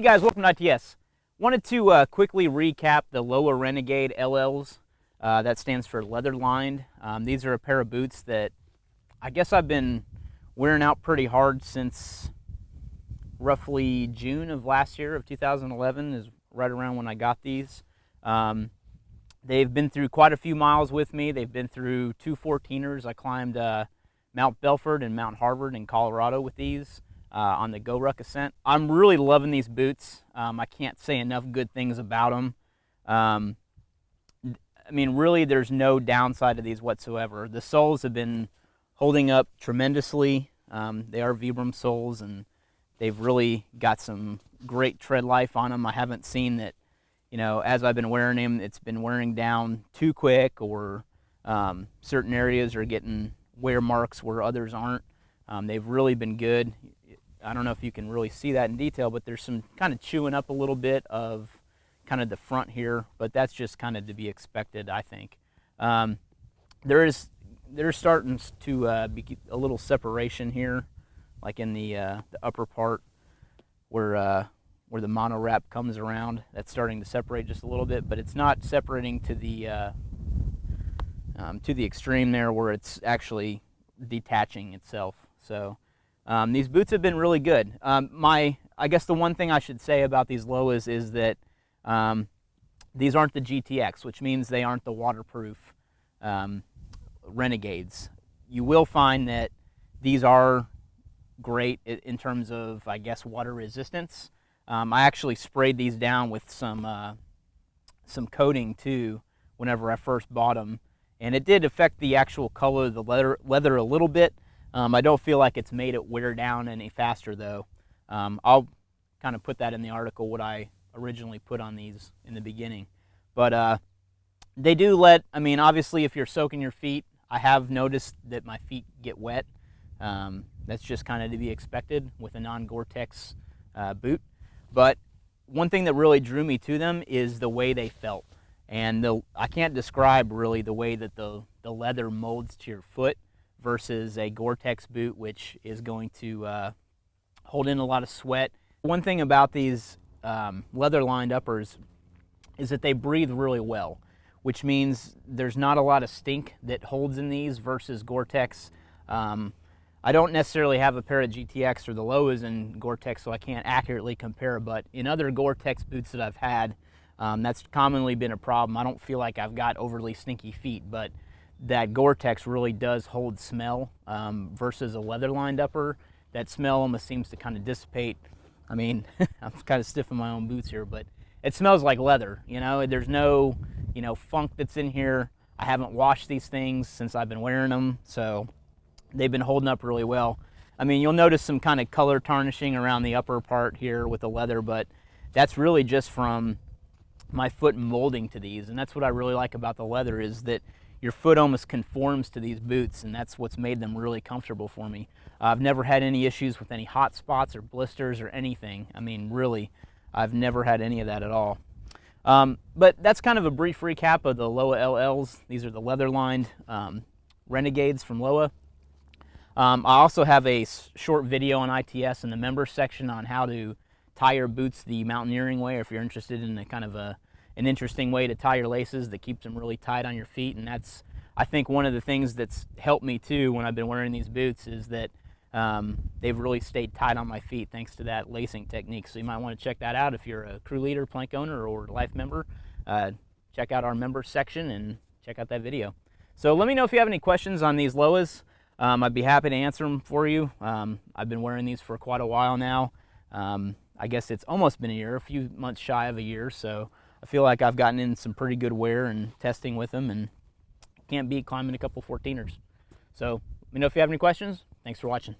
Hey guys, welcome to ITS. Wanted to quickly recap the LOWA Renegade LLs. That stands for leather lined. These are a pair of boots that I guess I've been wearing out pretty hard since roughly June of last year of 2011 is right around when I got these. They've been through quite a few miles with me. They've been through two 14ers. I climbed Mount Belford and Mount Harvard in Colorado with these. On the Go Ruck ascent. I'm really loving these boots. I can't say enough good things about them. I mean, really, there's no downside to these whatsoever. The soles have been holding up tremendously. They are Vibram soles, and they've really got some great tread life on them. I haven't seen that, you know, as I've been wearing them, it's been wearing down too quick, or certain areas are getting wear marks where others aren't. They've really been good. I don't know if you can really see that in detail, but there's some kind of chewing up a little bit of kind of the front here, but that's just kind of to be expected, I think. There's starting to be a little separation here, like in the upper part where the mono wrap comes around. That's starting to separate just a little bit, but it's not separating to the extreme there where it's actually detaching itself. So. These boots have been really good. I guess the one thing I should say about these LOWAs is that these aren't the GTX, which means they aren't the waterproof Renegades. You will find that these are great in terms of, I guess, water resistance. I actually sprayed these down with some coating too whenever I first bought them, and it did affect the actual color of the leather a little bit. I don't feel like it's made it wear down any faster though. I'll kind of put that in the article, what I originally put on these in the beginning. But they do I mean, obviously if you're soaking your feet, I have noticed that my feet get wet. That's just kind of to be expected with a non-Gore-Tex boot. But one thing that really drew me to them is the way they felt. And I can't describe really the way that the leather molds to your foot versus a Gore-Tex boot, which is going to hold in a lot of sweat. One thing about these leather-lined uppers is that they breathe really well, which means there's not a lot of stink that holds in these versus Gore-Tex. I don't necessarily have a pair of GTX or the LOWAs in Gore-Tex, so I can't accurately compare, but in other Gore-Tex boots that I've had, that's commonly been a problem. I don't feel like I've got overly stinky feet, but that Gore-Tex really does hold smell versus a leather-lined upper. That smell almost seems to kind of dissipate. I mean, I'm kind of stiff in my own boots here, but it smells like leather. You know, there's no, funk that's in here. I haven't washed these things since I've been wearing them, so they've been holding up really well. I mean, you'll notice some kind of color tarnishing around the upper part here with the leather, but that's really just from my foot molding to these, and that's what I really like about the leather is that your foot almost conforms to these boots, and that's what's made them really comfortable for me. I've never had any issues with any hot spots or blisters or anything. I mean, really, I've never had any of that at all. But that's kind of a brief recap of the LOWA LLs. These are the leather-lined Renegades from LOWA. I also have a short video on ITS in the members section on how to tie your boots the mountaineering way, or if you're interested in a kind of an interesting way to tie your laces that keeps them really tight on your feet. And that's, I think, one of the things that's helped me too when I've been wearing these boots is that they've really stayed tight on my feet thanks to that lacing technique. So you might want to check that out if you're a crew leader, plank owner, or life member. Check out our members section and check out that video. So let me know if you have any questions on these LOWAs. I'd be happy to answer them for you. I've been wearing these for quite a while now. I guess it's almost been a year, a few months shy of a year, so I feel like I've gotten in some pretty good wear and testing with them, and can't beat climbing a couple 14ers. So let me know if you have any questions. Thanks for watching.